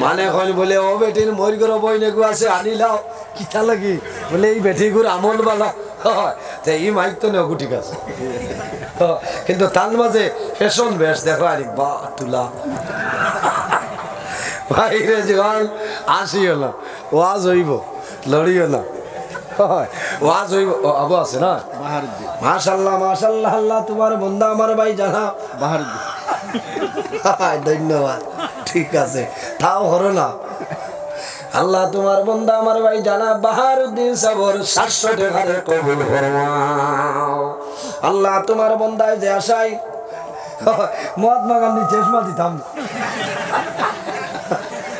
মানে কইন বলে ও বেটির মরি গর বইনে গু আছে আনিলাও কিতা লাগি বলে এই বেটি গুর আমল বালা তে এই মাইক তো নেও ঠিক আছে কিন্তু তার মাঝে ফ্যাশন বেশ দেখো আরে বা তুলা ভাইরে যখন আসিও না ওয়াজ হইব লড়িও না ওয়াজ হইব আবু আছে না মাশাআল্লাহ মাশাআল্লাহ আল্লাহ তোমার বন্দা আমার ভাই জানা বাহার ধন্যবাদ ঠিক আছে তাও হলো না আল্লাহ তোমার বন্দা আমার ভাই জানা বাহারউদ্দিন সাবর 700 টাকার কবুল ফরমাও আল্লাহ তোমার বন্দায় যে আশাই মহাত্মা গান্ধী চশমা দিতাম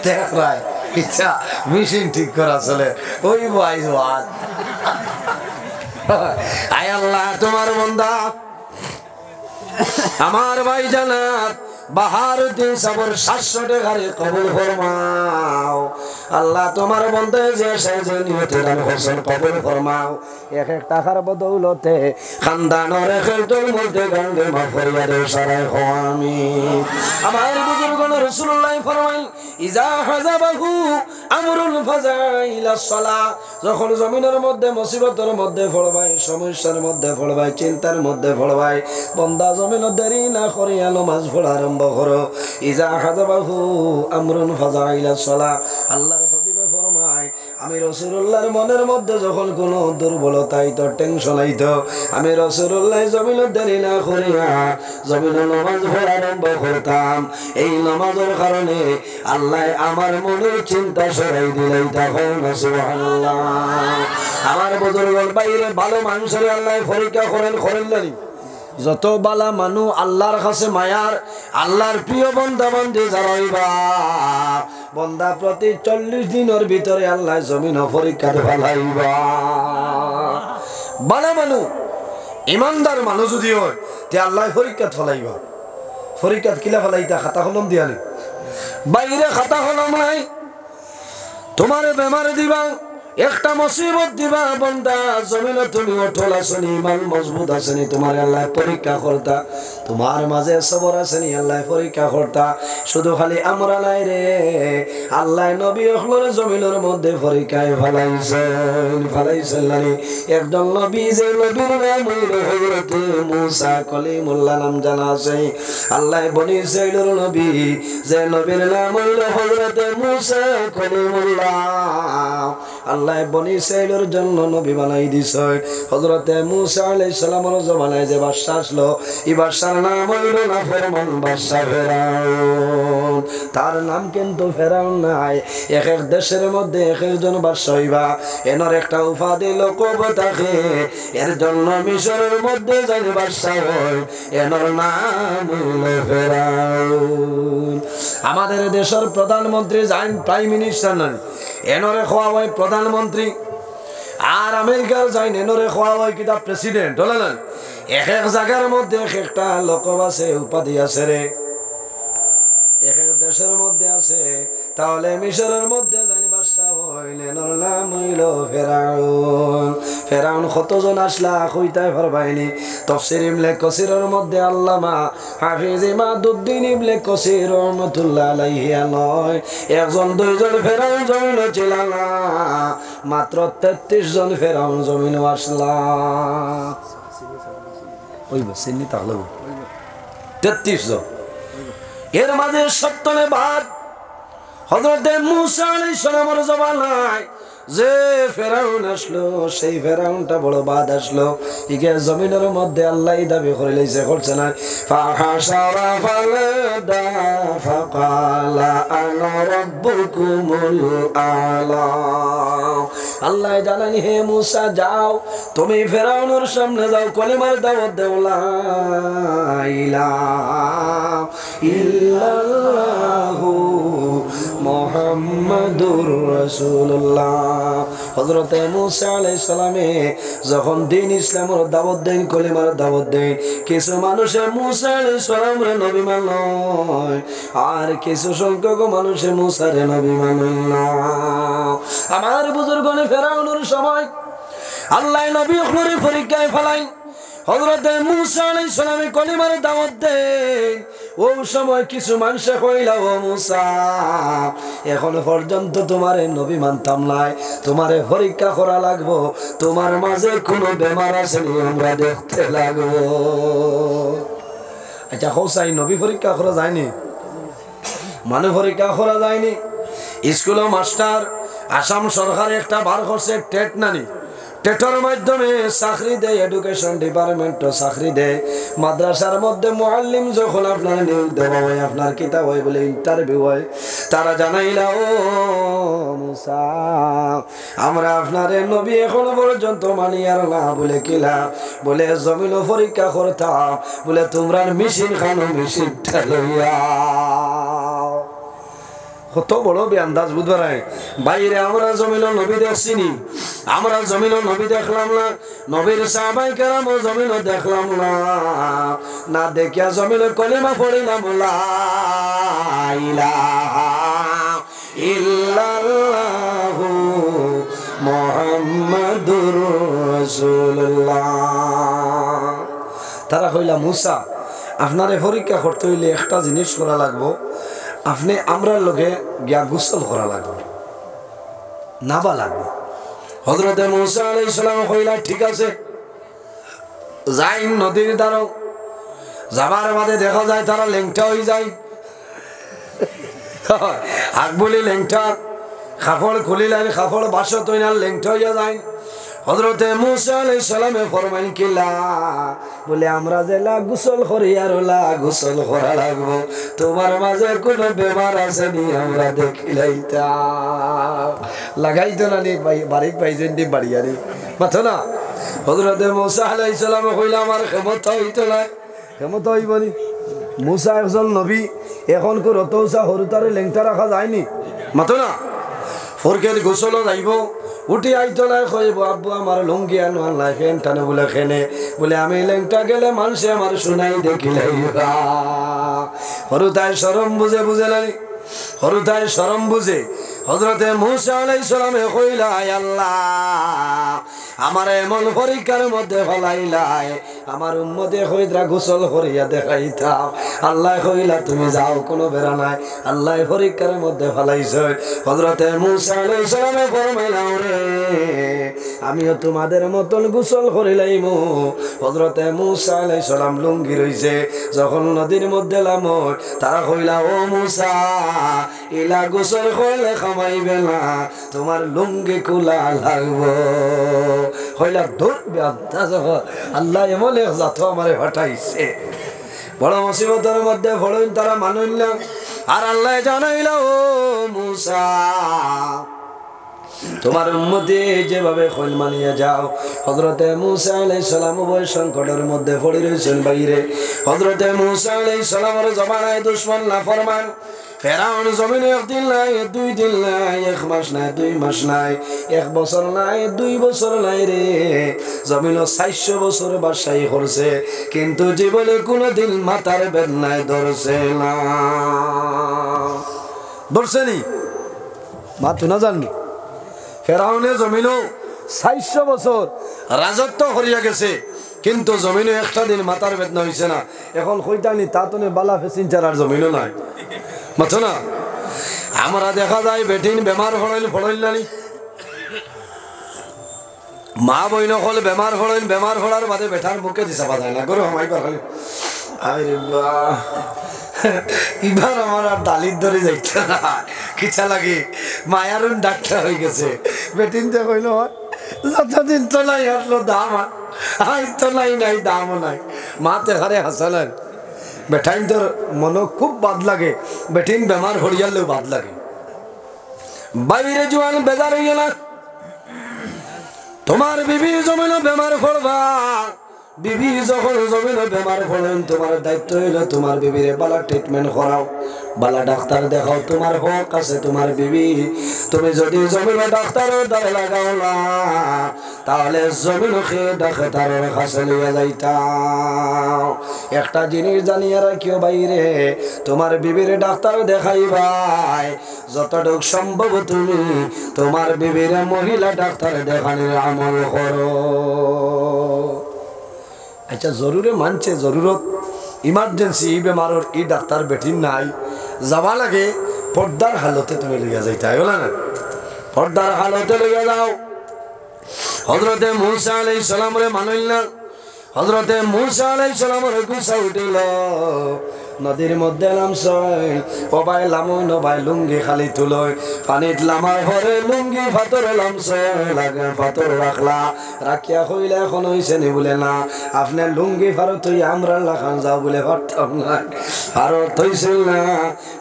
দেখ রায় ইচ্ছা মেশিন ঠিক করা চলে ওই ভাই ওয়াজ আয় আল্লাহ তোমার বন্দা আমার ভাই জানাত বাহারউদ্দিন সাবর 700 টাকার কবুল ফরমাও আল্লাহ তোমার বন্দে যে সাইজে নিয়তে দান হোসেন কবুল ফরমাও এক এক টাকার বদৌলতে খানদানের খেলটোর মধ্যে গঙ্গে মাফরিয়ারে সারাই হও আমিন আমার বুজুর্গণ রাসূলুল্লাহ ফরমাই ইজা হাযাবাহু আমরুল ফাজাইলা সালাহ যখন জমিনের মধ্যে মুসিবতের মধ্যে পড়বাই সমস্যার মধ্যে পড়বাই চিন্তার মধ্যে পড়বাই বান্দা জমিনে দেরি না করিয়া নামাজ পড়া আরম্ভ করো ইজা হাযাবাহু আমরুন ফাজাইলা সালাহ আল্লাহর হাবিবে ফরমায় আমি রাসূলুল্লাহর মনের মধ্যে যখন কোনো দুর্বলতা আইতো টেনশন আইতো আমি রাসূলুল্লাহ জমিনে দেরি না করিয়া জমিনে নামাজ পড়া আরম্ভ করতাম এই নামাজের কারণে আল্লাহ আমার মনের চিন্তা সরাই দিলেন তখন সুবহানাল্লাহ আমার বুজুর্গের বাইরে ভালো মানুষের আল্লাহ পরীক্ষা করেন না যত বালা মানু আল্লাহর কাছে মায়ার আল্লাহর প্রিয় বান্দা বান্দি যারা হইবা বান্দা প্রতি 40 দিনের ভিতরে আল্লাহ জমিন পরীক্ষা ফলাইবা বালা মানু ইমানদার মানুষ যদি হয় তে আল্লাহ পরীক্ষা ফলাইবা পরীক্ষা কিলা ফলাইতা খাতা কলম দিয়া নি বাইরে খাতা কলম নাই তোমার বেমার দিবা একটা মুসিবত দিবা বান্দা জমিনে তুমি অটল আছনি ইমান মজবুত আছনি তোমার আল্লাহ পরীক্ষা করতা তোমার মাঝে সবর আছনি আল্লাহ পরীক্ষা করতা শুধু খালি আমরা নাই রে আল্লাহ নবী হলর জমিনের মধ্যে পরীক্ষায় ফলাইছেন নানি একজন নবী যে নবীর নাম হইল হযরত মুসা কলিমুল্লাহ নাম জানা আছে আল্লাহ বনি ইসরাইলের নবী যে নবীর নাম হইল হযরত মুসা কলিমুল্লাহ আল্লাহ বনি ইসরাইলের জন্য নবী বানাই দিছে হযরত মুসা আলাইহিস সালামের জমানায় যে বাদশা আসলো এই বাদশার নাম হইল না ফেরমান বাদশা ফেরাউন তার নাম কিন্তু ফেরাউন নাই এক এক দেশের মধ্যে এক একজন বাদশা হইবা এনার একটা উপাধি লোকব থাকে এর জন্য মিশরের মধ্যে যাই বাদশা হয় এনার নাম হইল ফেরাউন আমাদের দেশের প্রধানমন্ত্রী যান প্রাইম মিনিস্টার না এনরে খোয়া হয় প্রধানমন্ত্রী আর আমেরিকার যাই এনরে খোয়া হয় কিতা প্রেসিডেন্ট হলো না এক এক জায়গার মধ্যে এক একটা লোকব আছে উপাধি আছে রে এক এক দেশের মধ্যে আছে তাহলে মিশরের মধ্যে জানি বাদশা হইল এনর নাম হইল ফেরাউন ফেরাউন কতজন আসলা কইতাই পারবাইনি তাফসীর ইবনে কাসিরের মধ্যে আল্লামা হাফিজ ইমাদউদ্দিন ইবনে কাসির রাহমাতুল্লাহ আলাইহি নয় একজন দুইজন ফেরাউন জমিনে ছিল না মাত্র 33 জন ফেরাউন জমিনে আসলা ওই বসেনি তাহলে 33 জন এর মাঝে সত্তরে বাদ হযরত মুসা আলাইহিস সালামের জমানায় যে ফেরাউন আসলো সেই ফেরাউনটা বড় বাদ আসলো ইকে জমিনের মধ্যে আল্লাহ দাবি করে লইছে করছে না ফাহাশারা ফালাদা ফাকালা আনা রাব্বুকুমুল আলা আল্লাহ জানানি হে মুসা যাও তুমি ফেরাউনের সামনে যাও কলিমার দাওয়াত দাও লা ইলাহা ইল্লাল্লাহু মুহাম্মাদুর রাসূলুল্লাহ হযরত মুসা আলাইহিস সালামে যখন দ্বীন ইসলামের দাওয়াত দেন কলিমার দাওয়াত দেন কিছু মানুষে মুসা আলাইহিস সালামের নবী মানল আর কিছু সংখ্যক মানুষে মুসার নবী মানল না আমার বুজুর্গনে ফেরাউনের সময় আল্লাহ নবী ওখরে পরীক্ষায় ফেলাই হযরত মুসা আলাইহিস সালামে কলিমার দাওয়াত দেন ও সময় কিছু মানুষ কইলা ও মুসা এখনো পর্যন্ত তোমারে নবী মানতাম নাই, তোমারে পরীক্ষা করা লাগবো, তোমার মাঝে কোনো বেমার আসেনি আমরা দেখতে লাগবো। আচ্ছা হোসাই নবী পরীক্ষা করা যায়নি, মানুষ পরীক্ষা করা যায়নি। স্কুল মাস্টার আসাম সরকার একটা বার করছে টেট নানি, টেটের মাধ্যমে চাকরি দেয়, এডুকেশন ডিপার্টমেন্টও চাকরি দেয়। মাদ্রাসার মধ্যে মুআল্লিম যখন আপনার নিয়োগ দেওয়া হয়, আপনার কিতাব হয় বলে ইন্টারভিউ হয়, তারা জানাইলা ও মুসা আমরা আপনার নবী এখনো পর্যন্ত মানি আর না বলে কিলা, বলে জমিন পরীক্ষা করতাম, বলে তোমরা মেশিন খানো মেশিনটা লইয়া। কত বড় বেআন্দাজ বুঝবার বাইরে আমরা জমিল নবী দেখছিনি, আমরা জমিল নবী দেখলাম না, নবীর সাহাবায়ে কেরাম জমিল দেখলাম না, না দেখিয়া জমিল কলেমা পড়িলাম লা ইলাহা ইল্লাল্লাহু মুহাম্মাদুর রাসূলুল্লাহ। তারা কইলা মুসা আপনারে পরীক্ষা করতে হইলে একটা জিনিস করা লাগবো, আপনি আমরা লোকে গিয়া গোসল করা লাগবে, নাবা লাগবে। হযরতে মুসা আলাইহিস সালাম কইলা ঠিক আছে যাই নদীর ধারে, যাবার বাদে দেখা যায় তারা লেংটা হয়ে যায়, আগ বলি লেংটা, কাপড় খুলিলেন কাপড় বাসত হইনা লেংটা হইয়া যায়। হযরতে মুসা আলাইহিস সালামে ফরমাইন কিলা, বলে আমরা জেলা গোসল করি আর লা গোসল করা লাগবো, তোমার মাঝে কোন বেমার আছে নি আমরা দেখিলাইতা। লাগাইতো না নি বাড়ি পাইছেন দি বাড়িয়ারি মাথো না। হযরতে মুসা আলাইহিস সালামে কইলা আমার ক্ষমতা হইতো না, ক্ষমতা হইব নি, মুসা একজন নবী, এখন কো রতৌসা হরুতারে লেংটা রাখা যায়নি মাথো না। ফরকের গোসলও যাইব, উঠি আইতো না, কইব আব্বু আমার লুঙ্গি আনো আল্লাহ ফেন টানে বলে খেনে, বলে আমি লেংটা গেলে মানুষে আমার শুনাই দেখিলাই। হরুতায় শরম বুঝে বুঝে নানি, হরুতায় শরম বুঝে হযরতে মুসা আলাইহিস সালামে কইলা আল্লাহ আমার এমন পরীক্ষার মধ্যে ফলাইলাই, আমার উম্মতে কইরা গোসল করিয়া দেখাইতাম। আল্লাহ কইলা তুমি যাও, কোনো বেড়া নাই, আল্লাহ পরীক্ষার মধ্যে ফলাইছে। হযরতে মুসা আলাইহিস সালামে ফরমাইলা রে আমিও তোমাদের মতন গোসল করিলাইম। হযরতে মুসা আলাইহিস সালাম লুঙ্গি রইছে, যখন নদীর মধ্যে লামো তারা কইলা ও মুসা ইলা গোসল করলে খামাইবে না, তোমার লুঙ্গি খোলা লাগবো। কইলা দূর আল্লাহ এমন এক জাত আমারে হটাইছে, বড় মুসিবতের মধ্যে পড়ুন তারা মানুন না। আর আল্লাহ জানাইলা ও মুসা তোমার উম্মতে যেভাবে খৈল মানিয়ে যাও। হযরতে মুসা আলাইহিস সালাম ওই সংকটের মধ্যে পড়ে রয়েছেন বাইরে। হযরতে মুসা আলাইহিস সালামের জমানায় দুশমন নাফরমান ফেরাউন জমিনে একদিন নাই, 2 দিন নাই, 1 মাস নাই, 2 মাস নাই, 1 বছর নাই, 2 বছর নাই রে, জমিনে 400 বছর বাদশাহী করছে, কিন্তু জীবনে কোনোদিন মাথার বেদনায় ধরছে না। ধরছে নি মাথা না জানি। ফেরাউনে জমিনও 400 বছর রাজত্ব করিয়া গেছে, কিন্তু জমিনে একটা দিন মাথার বেদনা হয়েছে না। এখন কইতানি তাতনে বালা ফেসিন চারার জমিনও নাই মাথো না। আমরা দেখা যায় বেটিন বেমার ফড়াইল নানি, মা বইন হল বেমার ফড়াইল, বেমার ফড়ার বাদে বেটার মুখে দিশা যায় না করে হামাই পারখালি। আরে বাহ এবার আমার আর ডালির ধরে যাইছে না, খিচা লাগে মায়ারুন ডাক্তার হয়ে গেছে। বেটিন যে কইল যতদিন তো নাই আসলো দাম, আই তো নাই নাই দামও নাই, মাতে হারে হাসালেন। বেটাইন তোর মনে খুব বাদ লাগে, বেটিন বেমার হরিয়ালেও বাদ লাগে। বাইরে জোয়ান বেজার হয়ে গেল, তোমার বিবি জমিন বেমার পড়বা, বিবি যখন জমিন বেমার পড়েন তোমার দায়িত্ব হইল তোমার বিবিরে বালা ট্রিটমেন্ট করাও, বালা ডাক্তার দেখাও, তোমার হক আছে তোমার বিবি। তুমি যদি জমিন ডাক্তারের দ্বারা লাগাও না, তাহলে জমিন খেয়ে ডাক্তারের কাছে লিয়ে যাইতাম। একটা জিনিস জানিয়ে রাখিও বাইরে, তোমার বিবির ডাক্তার দেখাইবাই, যতটুক সম্ভব তুমি তোমার বিবির মহিলা ডাক্তার দেখানোর আমল করো। আচ্ছা জরুরে মানছে, জরুরত ইমার্জেন্সি বেমারর ই ডাক্তার বেঠিন নাই, যাবা লাগে পর্দার হালতে তুমি লইয়া যাইতে হলো না পর্দার হালতে লইয়া যাও হযরতে মূসা আলাইহিস সালাম রে মানল না হযরতে মূসা আলাইহিস সালাম রে গুসা উঠিল নদীর মধ্যে নামছয় ওবাই লামো নবাই লুঙ্গি খালি তুলয় পানিত লামার ঘরে লুঙ্গি ফাতর লামছয় লাগে ফাতর রাখলা রাখিয়া কইলে এখন হইছে নি বলে না আপনি লুঙ্গি ফারত তুই আমরা লাখান যাও বলে পারতাম না ফারত হইছিল না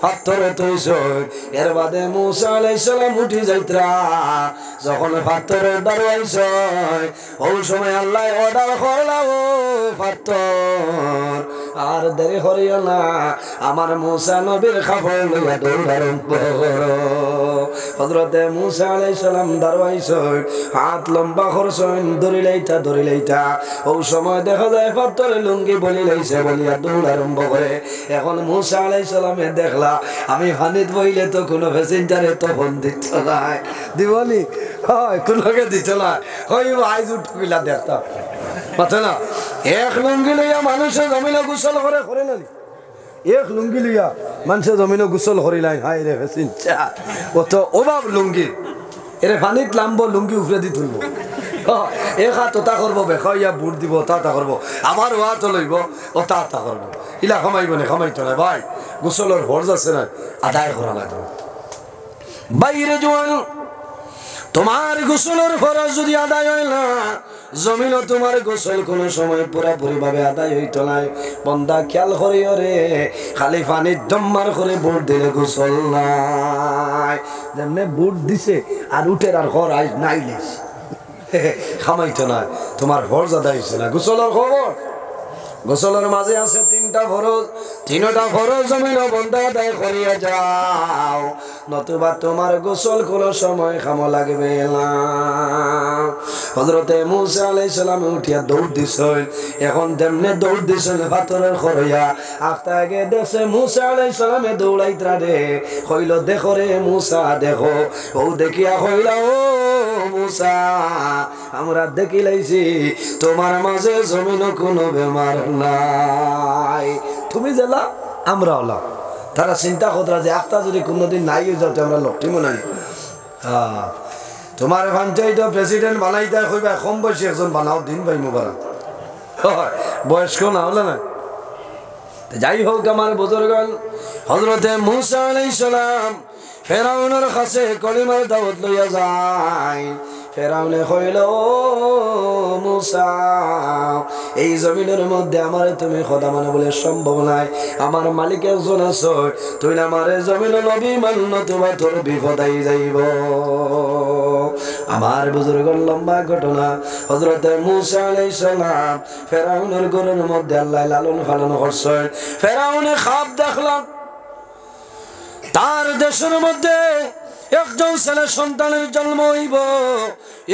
ফাতরে তৈছয় এর বাদে মূসা আলাইহিস সালাম উঠি যাইত্রা যখন ফাতরে দাঁড়াইছয় ওই সময় আল্লাহ অর্ডার করলা ও ফাতর আর দেরি করিও না আমার মূসা নবীর খবর লইয়া দৌড়ারম্ভ করো হযরতে মূসা আলাইহিস সালাম দাঁড়াইছয় হাত লম্বা করছয় দড়িলাইতা ওই সময় দেখা যায় ফাতরে লুঙ্গি বলি লাইছে বলিয়া দৌড়ারম্ভ করে এখন মূসা আলাইহিস সালামে দেখলা আমি পানিত বইলে তো কোনো প্যাসেঞ্জারে তো ফোন দিত না দিবনি হয় কোনোকে দিত না হই আইজ উঠকিলা দেখতা পাতে না এক লুঙ্গি লইয়া মানুষে জমিনে গোসল করে না এক লুঙ্গি লইয়া মানুষে জমিনে গোসল করিলাই হাই রে চিন্তা ও তো অভাব লুঙ্গি এরে পানিত লাম্ব লুঙ্গি উপরে দি তুলব এক হাত ওটা করবো বেখাইয়া বুট দিব তা করবো আমার হাত লইব ও তা করবো ইলা খামাইব না খামাইতো না ভাই গোসলের ফরজ আছে না আদায় করা লাগবে বাইরে জোয়ান তোমার গোসলের ফরজ যদি আদায় হয় না জমিনও তোমার গোসল কোন সময় পুরাপুরি ভাবে আদায় হইতো না বন্দা খেয়াল করিও রে খালি পানির দম্মার করে বুট দিলে গোসল নাই যেমনে বুট দিছে আর উঠের আর ঘর আইস নাইলিস খামাইতো না তোমার ফরজ আদায় হইছে না গোসলের খবর গোসলের মাঝে আছে তিনটা ফরজ জমিন বন্ধা আদায় করিয়া যাও নতুবা তোমার গোসল কোন সময় খাম লাগবে না হযরতে মূসা আলাইহিস সালাম উঠিয়া দৌড় দিছেন এখন তেমনে দৌড় দিছেন পাথরের খড়িয়া আগে দেশে মূসা আলাইহিস সালামে দৌড়াইত্রা রে কইল দেখো রে মূসা দেখো ও দেখিয়া কইলা ও মূসা আমরা দেখি লাইছি তোমার মাঝে জমিন কোনো বেমার নাই তুমি জেলা আমরা হলাম তারা চিন্তা করা যে একটা যদি কোনোদিন নাই যাও আমরা লক্ষ্মী মনে তোমার পঞ্চায়েত প্রেসিডেন্ট বানাই দেয় কইবা কম বয়সী একজন বানাও দিন ভাই মুবারক বয়স্ক না হলে না যাই হোক আমার বুজুর্গণ হযরতে মূসা আলাইহিস সালাম ফেরাউনের কাছে কলিমার দাওয়াত লইয়া যায় ফেরাউনে কইল ও মূসা এই জমিনের মধ্যে আমারে তুমি খোদা মানে বলে সম্ভব নাই আমার মালিক একজন আছে তুই আমারে জমিন নবী মান্য তোমার তোর বিপদাই যাইব আমার বুজুর্গ লম্বা ঘটনা হযরতে মূসা আলাইহিস সালাম ফেরাউনের ঘরের মধ্যে আল্লাহ লালন পালন করছেন ফেরাউনে খাব দেখলাম তার দেশের মধ্যে একজন ছেলে সন্তানের জন্ম হইব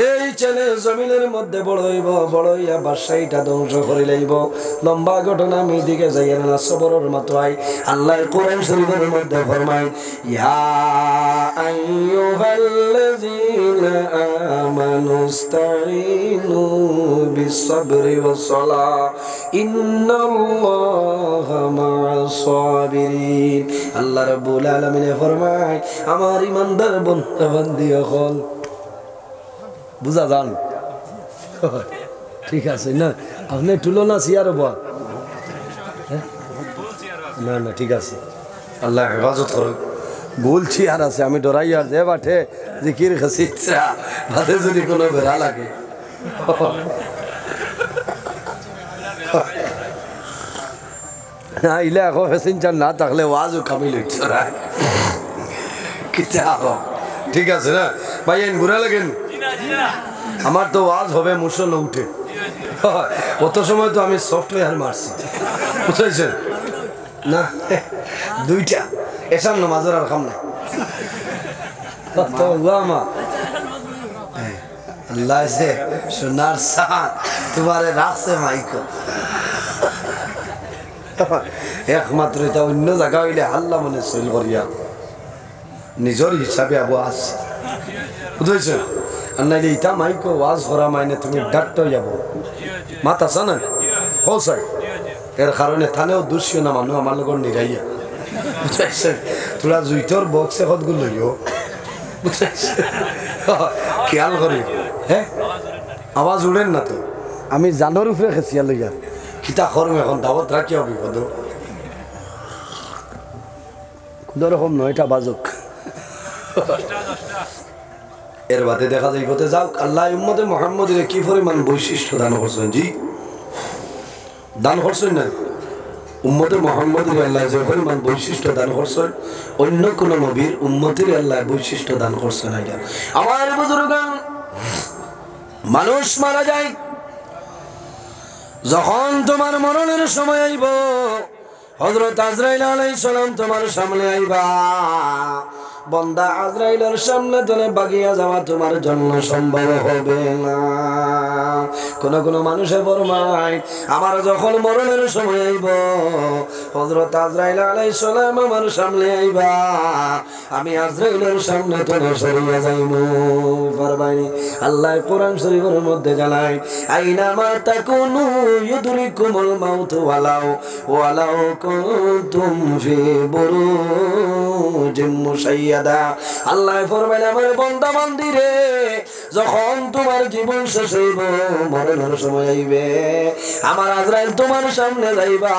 এই ছেলে জমিনের মধ্যে বড় হইব বড় হইয়া বাদশাহীটা ধ্বংস করে লইব লম্বা ঘটনা আমি দিকে যাইয়া না সবরের মতো আই আল্লাহ কোরআন শরীফের মধ্যে ফরমায় ইয়া আইয়ুহাল্লাযীনা আমানুস্তাঈনু বিস-সাবরি ওয়াস-সালাহ ইন্নাল্লাহা মা'আস সাবিরিন আল্লাহ রাব্বুল আলামিন ফরমায় আমার ইমানদার বন্ধু হল বুঝা যান ঠিক আছে না আপনি তুলনা চেয়ার বল না না ঠিক আছে আল্লাহ হেফাজত করুক গোল চেয়ার আছে আমি ডরাই আর যে বাঠে জিকির খাসি ভাতে যদি কোনো বেড়া লাগে না ইলে এখন প্যাসেঞ্জার না থাকলে ওয়াজও কামিল হইতে ঠিক আছে না ভাই ঘুরা লাগেন আমার তো ওয়াজ হবে মুসল উঠে কত সময় তো আমি সফটওয়্যার মারছি বুঝাইছেন না দুইটা এসাম নামাজের আর খাম না আল্লাহ সে সোনার সান তোমারে রাখছে মাইকো একমাত্র এটা অন্য জায়গা হইলে হাল্লা মনে চল করিয়া নিজের হিসাবে আওয়াজ বুঝেছেন আর নাইলে ইটা মাইকো ওয়াজ করা মাইনে তুমি ডাক্ত যাব মাত আছে না হসাই এর কারণে থানেও দুষ্য না মানুষ আমার লগর নিরাইয়া বুঝাইছেন তোরা জুইতর বক্সে কতগুলো লইও খেয়াল করি হ্যাঁ আওয়াজ উড়েন না তো আমি জানোর উপরে খেসিয়া লইয়া কিতা করম এখন দাবত রাখিয়া বিপদ কোন রকম নয়টা বাজক এর বাদে দেখা যায় বলতে যাও আল্লাহ উম্মতে মুহাম্মদের কি পরিমাণ বৈশিষ্ট্য দান করছেন জি দান করছেন না উম্মতে মুহাম্মদের আল্লাহ যে পরিমাণ বৈশিষ্ট্য দান করছেন অন্য কোন নবীর উম্মতের আল্লাহ বৈশিষ্ট্য দান করছেন না আমার বুজুর্গান মানুষ মারা যায় যখন তোমার মরণের সময় আইব হযরত আজরাইল আলাইহিস সালাম তোমার সামনে আইবা বন্দা আজরাইলের সামনে তুমি বাগিয়া যাওয়া তোমার জন্য সম্ভব হবে না কোন কোন মানুষে ফরমায় আমার যখন মরণের সময় আইব হযরত আজরাইল আলাইহিস সালাম আমার সামনে আইবা আমি আজরাইলের সামনে তুমি সরিয়া যাইমু ফরমাইনি আল্লাহ কোরআন শরীফের মধ্যে জানায় আইনা মা তাকুনু ইউদরিকুমুল মাউত ওয়ালাউ কুনতুম ফি বুরুজিম মুশাইয়াদা আল্লাহ ফরমায় আমার বান্দা বান্দি রে যখন তোমার জীবন শেষ হইব মরণের সময় আইবে আমার আজরাইল তোমার সামনে যাইবা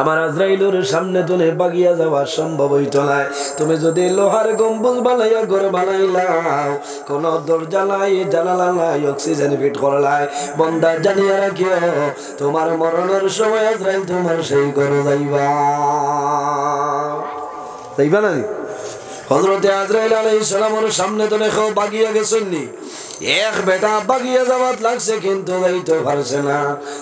আমার আজরাইলের সামনে তুমি বাগিয়া যাওয়া সম্ভব হইতো না তুমি যদি লোহার গম্বুজ বানাইয়া ঘর বানাইলাও কোন দরজা নাই জানালা নাই অক্সিজেন ফিট করলাই বন্দা জানিয়া রাখিও তোমার মরণের সময় আজরাইল তোমার সেই ঘরে যাইবা যাইবা না হযরতে আজরাইল আলাইহিস সালামের সামনে তো দেখো বাগিয়া গেছেননি এক বেটা বাগিয়া যাওয়াত লাগছে কিন্তু যাইতে পারছে না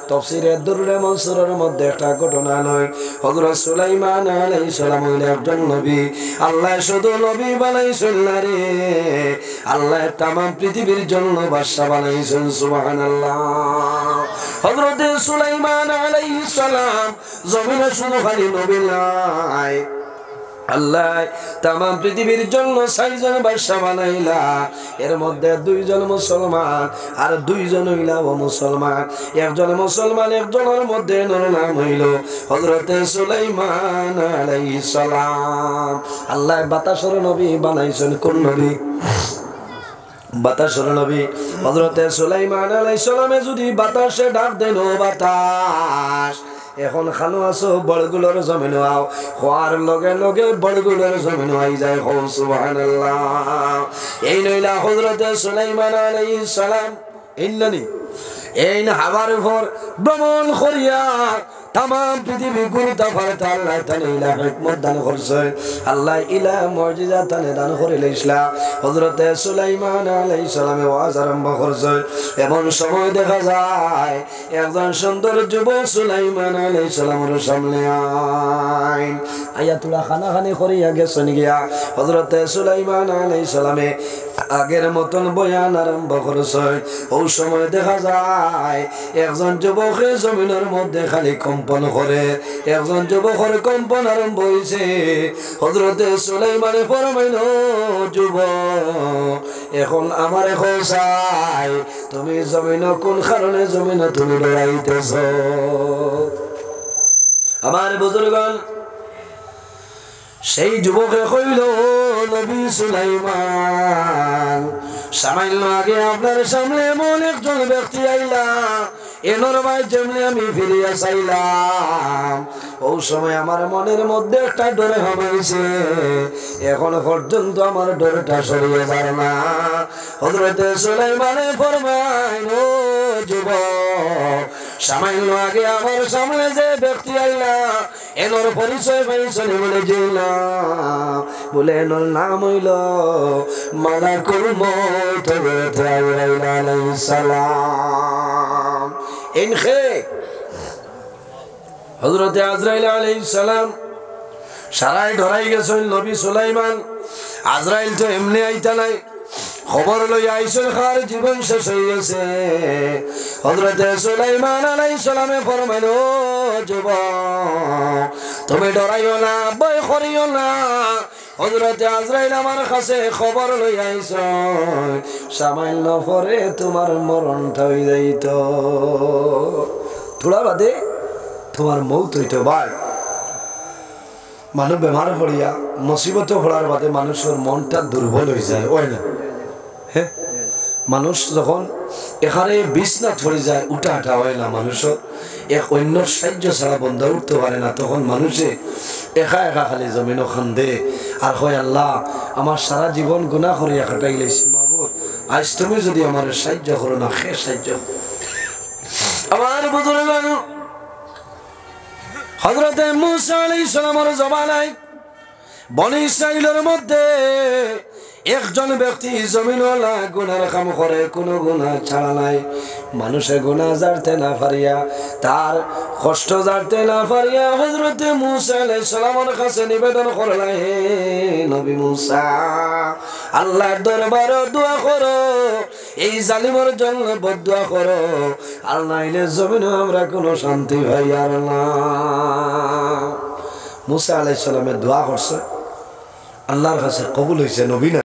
তাফসীরে দুররে মনসুরের মধ্যে একটা ঘটনা নয় হযরত সুলাইমান আলাইহিস সালাম হইলেন একজন নবী আল্লাহ শুধু নবী বানাইছেন না রে আল্লাহ तमाम পৃথিবীর জন্য বাদশা বানাইছেন সুবহানাল্লাহ হযরত সুলাইমান আলাইহিস সালাম জমিনে শুধু খালি নবী নাই আল্লাহ तमाम পৃথিবীর জন্য 6 জন বাদশা বানাইলা এর মধ্যে 2 জন মুসলমান আর 2 জন হইলা মুসলমান একজন মুসলমান একজনের মধ্যে নাম হইল হযরত সুলাইমান আলাইহিস সালাম আল্লাহ বাতাসের নবী বানাইছেন কোন নবী বাতাসের নবী হযরত সুলাইমান আলাইহিস সালামে যদি বাতাসে ডাক দেন ও বাতাস এখন খানো আছো বড়গুলোর জমিন আও খোয়ার লগে লগে বড়গুলোর জমিন আই যায় হো সুবহানাল্লাহ এই নইলা হযরত সুলাইমান আলাইহিস সালাম ইন্নানি এই হাওয়ার উপর ভ্রমণ করিয়া तमाम পৃথিবী ঘুরতে পারতে আল্লাহ তাআলা হিকমত দান করেছেন আল্লাহ ইলা মুজিজা দান করিলেন ইসলাম হযরত সুলাইমান আলাইহিস সালামে ওয়াজ আরম্ভ করেছেন এমন সময় দেখা যায় একজন সুন্দর যুবক সুলাইমান আলাইহিস সালামের সামনে আইন আয়াতুল্লাহ খানাখানি করিয়া গেছেন গিয়া হযরত সুলাইমান আলাইহিস সালামে আগের মতন বয়ান আরম্ভ করেছেন ওই সময় দেখা যায় একজন যুবকে জমিনের মধ্যে খালি কম্পন করে একজন যুবকের কম্পন আরম্ভ হইছে হযরত সুলাইমানে ফরমাইল যুবক এখন আমার এখন চাই তুমি জমিন কোন কারণে জমিন তুমি ডরাইতেছ আমার বুজুর্গগণ সেই যুবকে কইল নবী সুলাইমান সামান্য আগে আপনার সামনে এমন একজন ব্যক্তি আইলা এনর ভাই যেমনি আমি ফিরিয়া চাইলাম ওই সময় আমার মনের মধ্যে একটা ডরে হয়েছে এখন পর্যন্ত আমার ডরটা সরিয়ে যায় না হযরত সুলাইমানে ফরমাইল ও যুবক সামান্য আগে আমার সামনে যে ব্যক্তি আইলা এনর পরিচয় পাইছেন বলে জিলা বলে এনর নাম হইল মালাকুল মউত আলাইহিস সালাম ইনখে হযরত আজরাইল আলাইহিস সালাম সারাই ধরাই গেছেন নবী সুলাইমান আজরাইল তো এমনি আইতা নাই খবর লই আইছেন খার জীবন শেষ হয়ে গেছে হযরত সুলাইমান আলাইহিস সালামে ফরমাইল ও যুবক তুমি ডরাইও না ভয় করিও না হযরত আজরাইল আমার কাছে খবর লই আইছেন সামান্য পরে তোমার মরণটা হই যাইত থোড়া বাদে তোমার মৌত হইতো ভাই মানুষ বেমার পড়িয়া মুসিবত পড়ার বাদে মানুষের মনটা দুর্বল হয়ে যায় ওই না হ্যাঁ মানুষ যখন এখানে বিছনাত পড়ে যায় উঠা হাঁটা হয় না মানুষের এক অন্য সাহায্য ছাড়া বন্ধ উঠতে পারে না তখন মানুষে একা একা খালি জমিনও খান্দে আর হয় আল্লাহ আমার সারা জীবন গুনাহ করিয়া কাটাই লাইছি মাবুদ আজ তুমি যদি আমার সাহায্য করো না সে সাহায্য আমার বুজুর্গ হযরত মুসা আলাইহিস সালামের জমানায় বনি ইসরাইলের মধ্যে একজন ব্যক্তি জমিনওয়ালা গুনার কাম করে কোনো গুনাহ ছাড়া নাই মানুষে গুনাহ জানতে না পারিয়া তার কষ্ট জানতে না পারিয়া হযরত মুসা আলাইহিস সালামের কাছে নিবেদন করলেন হে নবী মুসা আল্লাহর দরবারে দোয়া করো এই জালিমের জন্য বদদুয়া করো আর নাইলে জমিনে আমরা কোনো শান্তি পাই আর না মুসা আলাইহিস সালামের দোয়া করছে আল্লাহর কাছে কবুল হয়েছে নবী না